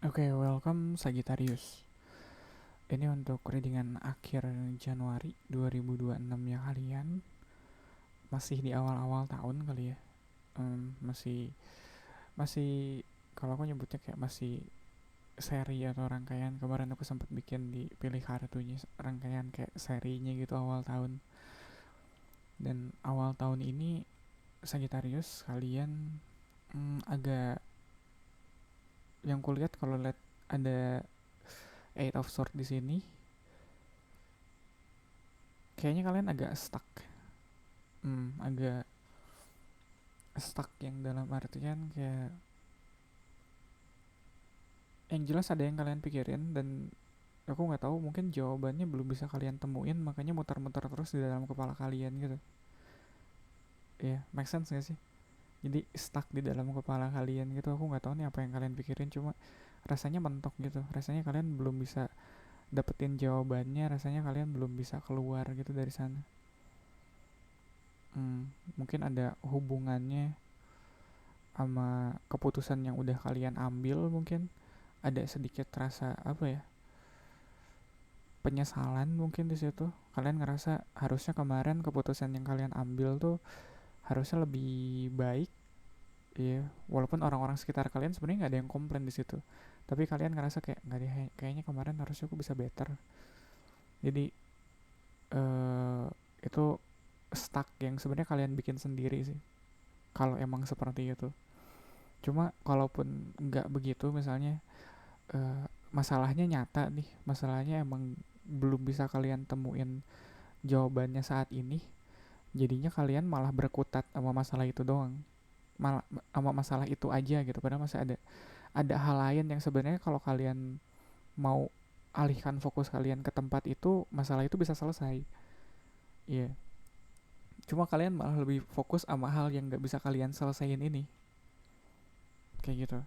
Oke, welcome Sagittarius. Ini untuk readingan akhir Januari 2026 ya kalian. Masih di awal-awal tahun kali ya. Masih masih kalau aku nyebutnya kayak masih seri atau rangkaian. Kemarin aku sempat bikin di pilih kartunya rangkaian kayak serinya gitu awal tahun. Dan awal tahun ini Sagittarius kalian agak yang kulihat kalau lihat ada Eight of Swords di sini, kayaknya kalian agak stuck. Agak stuck yang dalam artian kayak yang jelas ada yang kalian pikirin dan aku nggak tahu mungkin jawabannya belum bisa kalian temuin makanya muter-muter terus di dalam kepala kalian gitu. Ya, make sense gak sih? Jadi stuck di dalam kepala kalian gitu. Aku nggak tahu nih apa yang kalian pikirin, cuma rasanya mentok gitu. Rasanya kalian belum bisa dapetin jawabannya, rasanya kalian belum bisa keluar gitu dari sana. Mungkin ada hubungannya sama keputusan yang udah kalian ambil, mungkin ada sedikit rasa apa ya, penyesalan mungkin di situ. Kalian ngerasa harusnya kemarin keputusan yang kalian ambil tuh harusnya lebih baik, ya. Walaupun orang-orang sekitar kalian sebenarnya nggak ada yang komplain di situ, tapi kalian ngerasa kayak nggak deh, kayaknya kemarin harusnya aku bisa better. Jadi eh itu stuck yang sebenarnya kalian bikin sendiri sih. Kalau emang seperti itu. Cuma kalaupun nggak begitu, misalnya masalahnya nyata nih, masalahnya emang belum bisa kalian temuin jawabannya saat ini, jadinya kalian malah berkutat sama masalah itu doang, malah sama masalah itu aja gitu, padahal masih ada hal lain yang sebenarnya kalau kalian mau alihkan fokus kalian ke tempat itu, masalah itu bisa selesai. Iya, yeah. Cuma kalian malah lebih fokus sama hal yang nggak bisa kalian selesaiin ini, kayak gitu.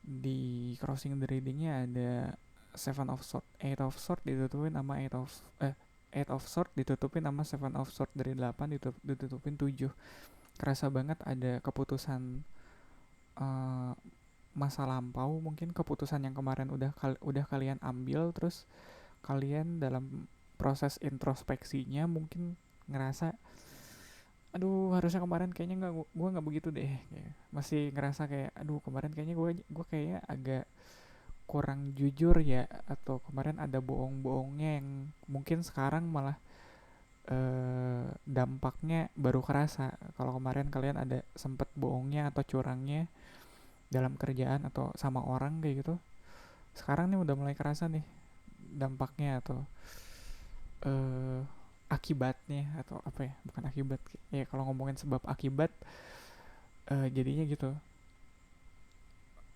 Di crossing the readingnya ada Seven of Sword, Eight of Sword ditutupin sama Eight of Sword ditutupin sama Seven of Sword, dari 8 ditutupin 7. Kerasa banget ada keputusan uh, masa lampau, mungkin keputusan yang kemarin udah kalian ambil, terus kalian dalam proses introspeksinya mungkin ngerasa aduh harusnya kemarin kayaknya gue nggak begitu deh, masih ngerasa kayak aduh kemarin kayaknya gue kayaknya agak kurang jujur ya, atau kemarin ada bohong-bohongnya yang mungkin sekarang malah dampaknya baru kerasa. Kalau kemarin kalian ada sempet bohongnya atau curangnya dalam kerjaan atau sama orang kayak gitu, sekarang nih udah mulai kerasa nih dampaknya atau eh akibatnya, atau apa ya, bukan akibat ya, kalau ngomongin sebab akibat, jadinya gitu.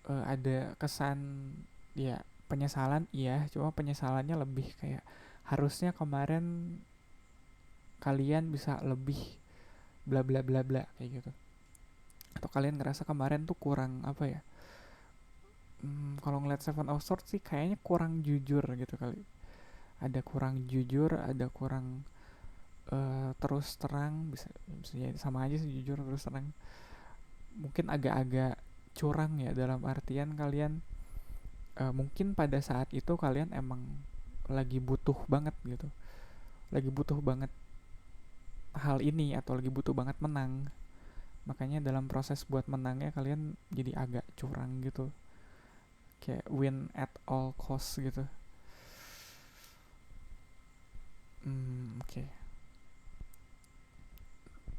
Ada kesan ya penyesalan, iya, cuma penyesalannya lebih kayak harusnya kemarin kalian bisa lebih bla bla bla bla kayak gitu, atau kalian ngerasa kemarin tuh kurang apa ya, kalau ngeliat Seven of Swords sih kayaknya kurang jujur gitu kali, ada kurang jujur, ada kurang terus terang, bisa jadi sama aja sih jujur terus terang, mungkin agak-agak curang ya, dalam artian kalian mungkin pada saat itu kalian emang lagi butuh banget gitu, lagi butuh banget hal ini, atau lagi butuh banget menang, makanya dalam proses buat menangnya kalian jadi agak curang gitu, kayak win at all cost gitu. Oke. Okay.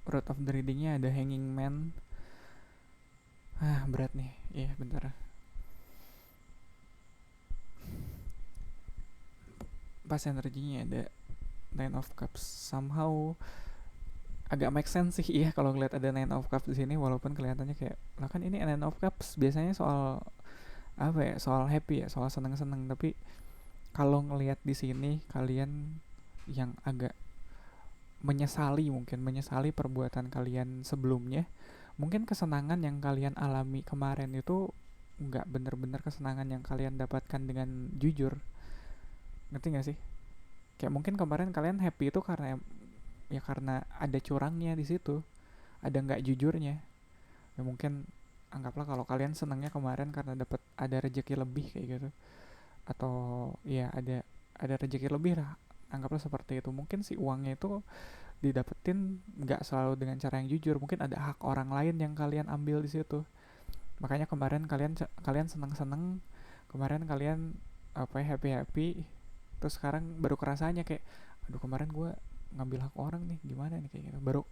Road of the readingnya ada hanging man. Berat nih. Iya, bentar. Pas energinya ada nine of cups. Somehow agak make sense sih, iya, kalau ngeliat ada nine of cups di sini, walaupun kelihatannya kayak lah kan ini nine of cups biasanya soal apa ya, soal happy ya, soal seneng-seneng, tapi kalau ngelihat di sini kalian yang agak menyesali, mungkin menyesali perbuatan kalian sebelumnya, mungkin kesenangan yang kalian alami kemarin itu nggak bener-bener kesenangan yang kalian dapatkan dengan jujur, ngerti nggak sih? Kayak mungkin kemarin kalian happy itu karena ya karena ada curangnya di situ, ada nggak jujurnya, ya mungkin anggaplah kalau kalian senangnya kemarin karena dapat ada rezeki lebih kayak gitu, atau ya ada rezeki lebih lah, anggaplah seperti itu. Mungkin si uangnya itu didapetin nggak selalu dengan cara yang jujur, mungkin ada hak orang lain yang kalian ambil di situ. Makanya kemarin kalian seneng-seneng, kemarin kalian apa ya, happy happy, terus sekarang baru kerasanya kayak, aduh kemarin gue ngambil hak orang nih, gimana nih, kayak gitu, baru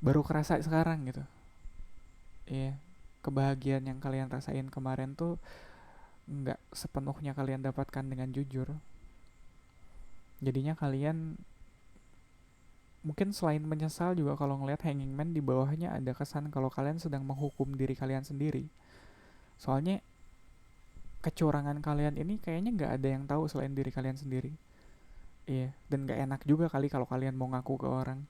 baru kerasa sekarang gitu. Iya, kebahagiaan yang kalian rasain kemarin tuh nggak sepenuhnya kalian dapatkan dengan jujur. Jadinya kalian mungkin selain menyesal juga kalau ngelihat Hanging Man di bawahnya ada kesan kalau kalian sedang menghukum diri kalian sendiri. Soalnya kecurangan kalian ini kayaknya nggak ada yang tahu selain diri kalian sendiri. Iya, dan nggak enak juga kali kalau kalian mau ngaku ke orang.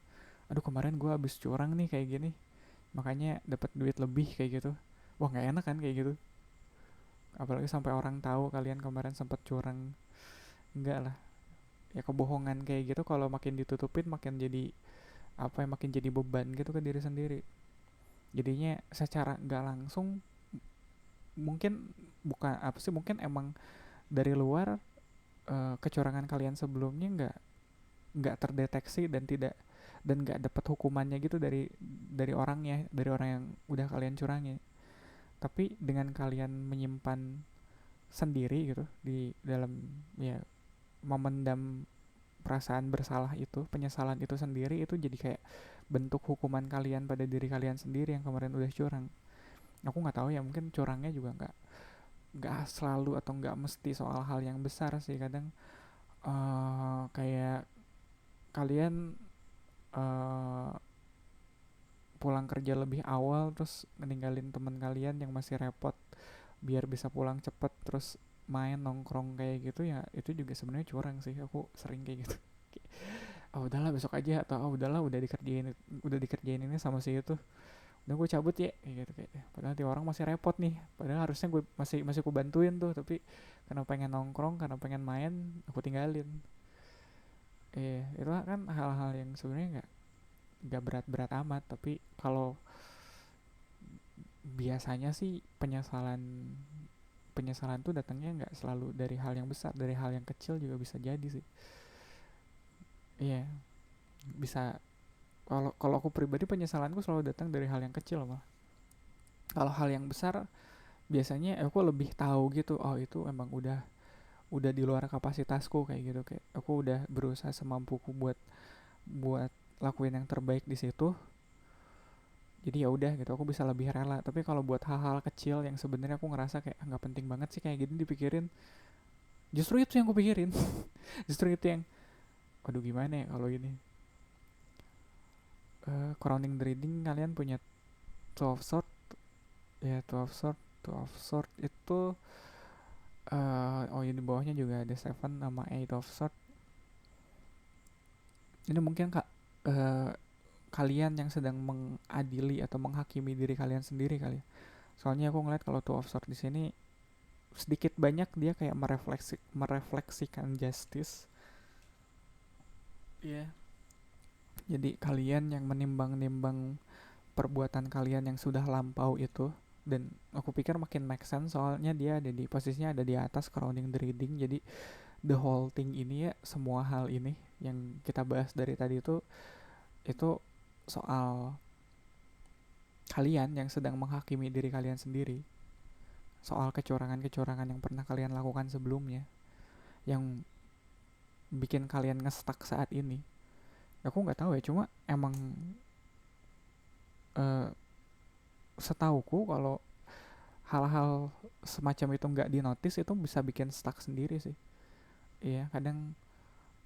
Aduh kemarin gue habis curang nih kayak gini, makanya dapat duit lebih kayak gitu. Wah nggak enak kan kayak gitu. Apalagi sampai orang tahu kalian kemarin sempat curang. Enggak lah. Ya kebohongan kayak gitu kalau makin ditutupin makin jadi apa ya, makin jadi beban gitu ke diri sendiri. Jadinya secara nggak langsung mungkin, bukan apa sih, mungkin emang dari luar kecurangan kalian sebelumnya nggak terdeteksi dan tidak, dan nggak dapat hukumannya gitu dari orangnya, dari orang yang udah kalian curangi. Tapi dengan kalian menyimpan sendiri gitu di dalam, ya, memendam perasaan bersalah itu, penyesalan itu sendiri, itu jadi kayak bentuk hukuman kalian pada diri kalian sendiri yang kemarin udah curang. Aku nggak tahu ya, mungkin curangnya juga nggak selalu atau nggak mesti soal hal yang besar sih. Kadang kayak kalian uh, pulang kerja lebih awal terus ninggalin teman kalian yang masih repot biar bisa pulang cepet, terus main nongkrong kayak gitu, ya itu juga sebenarnya curang sih. Aku sering kayak gitu. Ah udahlah besok aja, atau ah udahlah udah dikerjain ini sama si itu, udah gue cabut ya kayak gitu. Kayak padahal nanti orang masih repot nih, padahal harusnya gue masih masih aku bantuin tuh, tapi karena pengen nongkrong, karena pengen main, aku tinggalin. Itu kan hal-hal yang sebenarnya nggak berat-berat amat, tapi kalau biasanya sih penyesalan penyesalan tuh datangnya nggak selalu dari hal yang besar, dari hal yang kecil juga bisa jadi sih. Iya, bisa. Kalau kalau aku pribadi penyesalanku selalu datang dari hal yang kecil malah. Kalau hal yang besar biasanya aku lebih tahu gitu, oh itu emang udah di luar kapasitasku kayak gitu, kayak aku udah berusaha semampuku buat buat lakuin yang terbaik di situ. Jadi ya udah gitu, aku bisa lebih rela. Tapi kalau buat hal-hal kecil yang sebenarnya aku ngerasa kayak nggak penting banget sih kayak gini dipikirin, justru itu yang aku pikirin. Justru itu yang, aduh gimana ya kalau ini. Crowning the Reading kalian punya 12 Sword, ya 12 Sword. 12 Sword itu oh ya di bawahnya juga ada Seven sama Eight of Sword. Ini mungkin kak, kalian yang sedang mengadili atau menghakimi diri kalian sendiri kali ya. Soalnya aku ngeliat kalau Two of Swords di sini sedikit banyak dia kayak merefleksikan justice. Iya. Yeah. Jadi kalian yang menimbang-nimbang perbuatan kalian yang sudah lampau itu, dan aku pikir makin make sense soalnya dia ada di posisinya ada di atas crowning the reading. Jadi the whole thing ini ya, semua hal ini yang kita bahas dari tadi itu soal kalian yang sedang menghakimi diri kalian sendiri, soal kecurangan-kecurangan yang pernah kalian lakukan sebelumnya yang bikin kalian ngestak saat ini. Aku nggak tahu ya, cuma emang uh, setauku kalau hal-hal semacam itu nggak dinotis itu bisa bikin stuck sendiri sih. Iya kadang,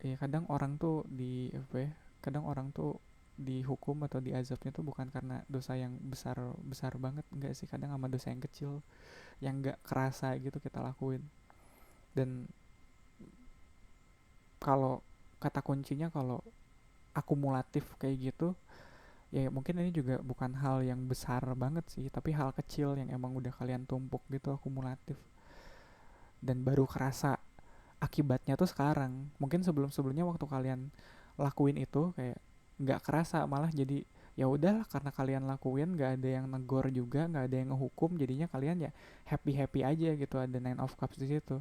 iya kadang orang tuh di apa ya, kadang orang tuh dihukum atau diazabnya tuh bukan karena dosa yang besar besar banget, enggak sih, kadang sama dosa yang kecil yang nggak kerasa gitu kita lakuin. Dan kalau kata kuncinya kalau akumulatif kayak gitu, ya mungkin ini juga bukan hal yang besar banget sih, tapi hal kecil yang emang udah kalian tumpuk gitu akumulatif, dan baru kerasa akibatnya tuh sekarang. Mungkin sebelum sebelumnya waktu kalian lakuin itu kayak nggak kerasa, malah jadi ya udahlah karena kalian lakuin, nggak ada yang negor juga, nggak ada yang ngehukum, jadinya kalian ya happy happy aja gitu, ada Nine of Cups di situ.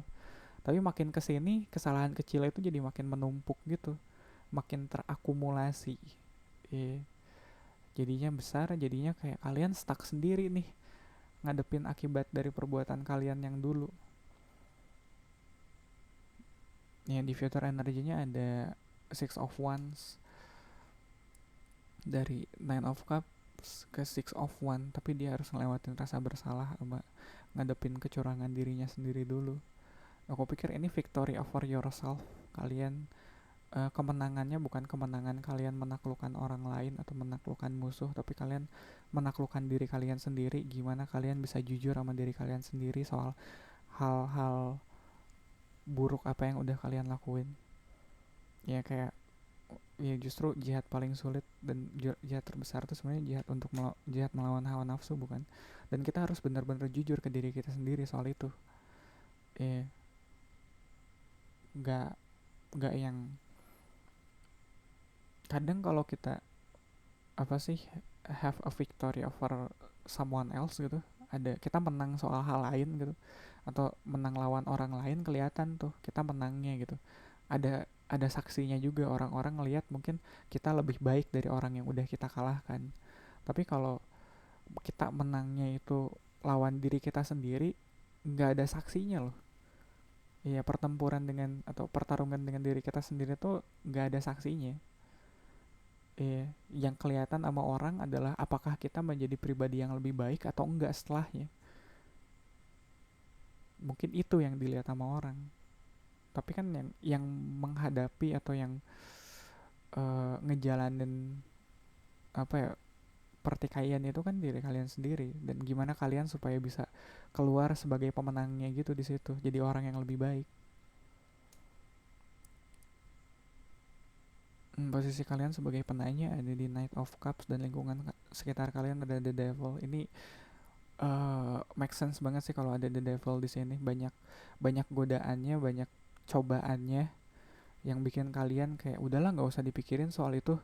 Tapi makin kesini kesalahan kecil itu jadi makin menumpuk gitu, makin terakumulasi. Iya, jadinya besar, jadinya kayak kalian stuck sendiri nih ngadepin akibat dari perbuatan kalian yang dulu. Ya di future energinya ada Six of Wands, dari Nine of Cups ke Six of Wands, tapi dia harus ngelewatin rasa bersalah sama ngadepin kecurangan dirinya sendiri dulu. Aku pikir ini victory over yourself. Kalian kemenangannya bukan kemenangan kalian menaklukkan orang lain atau menaklukkan musuh, tapi kalian menaklukkan diri kalian sendiri. Gimana kalian bisa jujur sama diri kalian sendiri soal hal-hal buruk apa yang udah kalian lakuin. Ya kayak, ya justru jihad paling sulit dan jihad terbesar itu sebenarnya jihad untuk jihad melawan hawa nafsu, bukan? Dan kita harus benar-benar jujur ke diri kita sendiri soal itu. Ya, nggak nggak yang kadang kalau kita apa sih, have a victory over someone else gitu, ada kita menang soal hal lain gitu, atau menang lawan orang lain, kelihatan tuh kita menangnya gitu, ada saksinya juga, orang-orang ngelihat mungkin kita lebih baik dari orang yang udah kita kalahkan. Tapi kalau kita menangnya itu lawan diri kita sendiri, nggak ada saksinya loh. Iya, pertempuran dengan atau pertarungan dengan diri kita sendiri tuh nggak ada saksinya. Iya, yang kelihatan sama orang adalah apakah kita menjadi pribadi yang lebih baik atau enggak setelahnya. Mungkin itu yang dilihat sama orang. Tapi kan yang menghadapi atau yang ngejalanin apa ya, pertikaian itu kan diri kalian sendiri, dan gimana kalian supaya bisa keluar sebagai pemenangnya gitu di situ, jadi orang yang lebih baik. Posisi kalian sebagai penanya ada di Knight of Cups, dan lingkungan sekitar kalian ada The Devil. Ini make sense banget sih kalau ada The Devil di sini. Banyak banyak godaannya, banyak cobaannya yang bikin kalian kayak udahlah nggak usah dipikirin soal itu.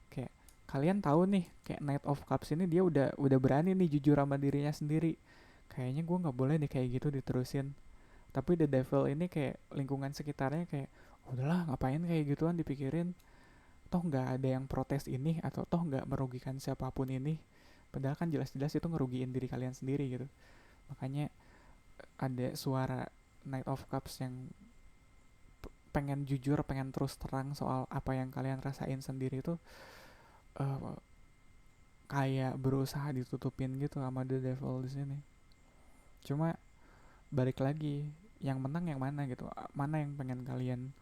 Kayak kalian tahu nih, kayak Knight of Cups ini dia udah berani nih jujur sama dirinya sendiri. Kayaknya gue nggak boleh deh kayak gitu diterusin. Tapi The Devil ini kayak lingkungan sekitarnya kayak udahlah ngapain kayak gituan dipikirin, toh nggak ada yang protes ini, atau toh nggak merugikan siapapun ini, padahal kan jelas-jelas itu ngerugiin diri kalian sendiri gitu. Makanya ada suara Knight of Cups yang pengen jujur, pengen terus terang soal apa yang kalian rasain sendiri itu, uh, kayak berusaha ditutupin gitu sama The Devil di sini. Cuma balik lagi, yang menang yang mana gitu, mana yang pengen kalian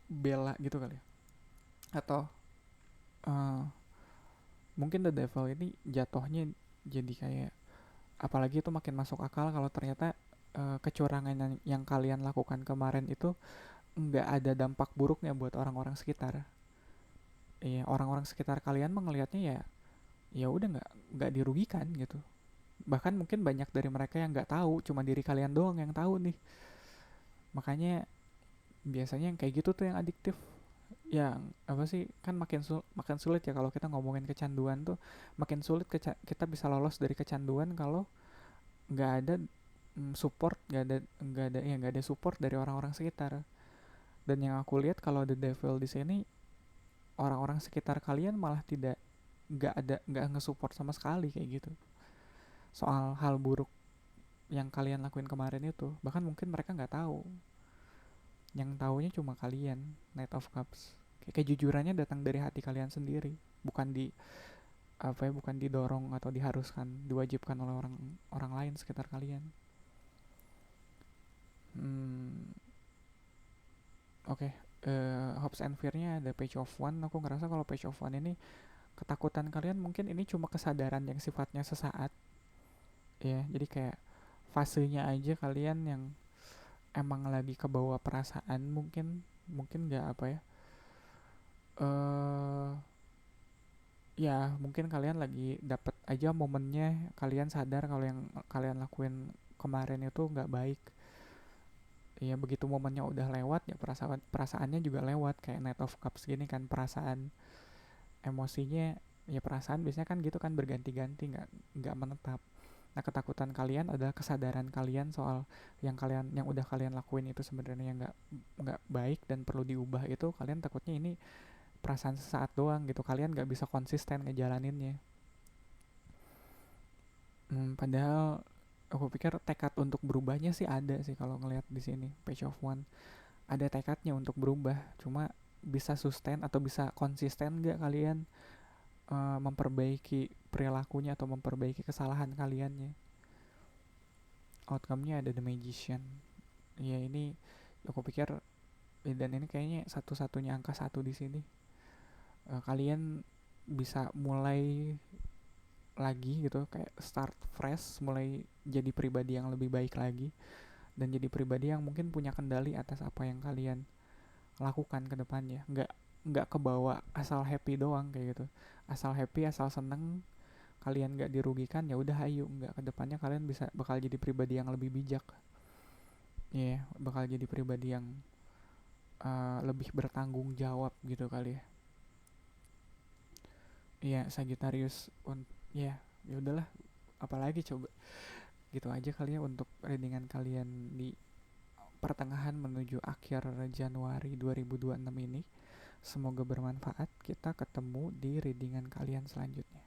bela gitu kali ya. Atau uh, mungkin The Devil ini jatuhnya jadi kayak, apalagi itu makin masuk akal kalau ternyata kecurangan yang kalian lakukan kemarin itu nggak ada dampak buruknya buat orang-orang sekitar. Iya, orang-orang sekitar kalian mengelihatnya ya, ya udah nggak dirugikan gitu. Bahkan mungkin banyak dari mereka yang nggak tahu, cuma diri kalian doang yang tahu nih. Makanya biasanya yang kayak gitu tuh yang adiktif. Yang apa sih, kan makin sulit ya kalau kita ngomongin kecanduan tuh, makin sulit kita bisa lolos dari kecanduan kalau nggak ada support, nggak ada support dari orang-orang sekitar. Dan yang aku lihat kalau The Devil di sini, orang-orang sekitar kalian malah nggak nge-support sama sekali kayak gitu soal hal buruk yang kalian lakuin kemarin itu. Bahkan mungkin mereka nggak tahu, yang taunya cuma kalian. Knight of Cups kayak kejujurannya datang dari hati kalian sendiri, bukan di apa ya, bukan didorong atau diharuskan, diwajibkan oleh orang orang lain sekitar kalian. hmm, oke. Hopes and fear-nya ada Page of One. Aku ngerasa kalau Page of One ini, ketakutan kalian mungkin ini cuma kesadaran yang sifatnya sesaat ya, jadi kayak fasenya aja kalian yang emang lagi kebawa perasaan, mungkin mungkin nggak apa ya, eh ya mungkin kalian lagi dapet aja momennya, kalian sadar kalau yang kalian lakuin kemarin itu nggak baik. Ya begitu momennya udah lewat ya perasaannya juga lewat, kayak Knight of Cups gini kan, perasaan emosinya, ya perasaan biasanya kan gitu kan, berganti-ganti, nggak menetap. Nah, ketakutan kalian adalah kesadaran kalian soal yang udah kalian lakuin itu sebenarnya nggak baik dan perlu diubah. Itu kalian takutnya ini perasaan sesaat doang gitu, kalian nggak bisa konsisten ngejalaninnya. Padahal aku pikir tekad untuk berubahnya sih ada sih, kalau ngelihat di sini Page of One ada tekadnya untuk berubah, cuma bisa sustain atau bisa konsisten nggak kalian memperbaiki perilakunya atau memperbaiki kesalahan kaliannya. Outcome-nya ada The Magician. Ya ini aku pikir, dan ini kayaknya satu-satunya angka satu di sini. Kalian bisa mulai lagi gitu, kayak start fresh, mulai jadi pribadi yang lebih baik lagi, dan jadi pribadi yang mungkin punya kendali atas apa yang kalian lakukan ke depannya. Nggak kebawa asal happy doang kayak gitu, asal happy, asal seneng, kalian nggak dirugikan, ya udah ayo. Nggak, ke depannya kalian bakal jadi pribadi yang lebih bijak. Ya, yeah, bakal jadi pribadi yang lebih bertanggung jawab gitu kali ya. Iya, Sagittarius. Ya, ya udahlah, apalagi coba. Gitu aja kali ya untuk readingan kalian di pertengahan menuju akhir Januari 2026 ini. Semoga bermanfaat. Kita ketemu di readingan kalian selanjutnya.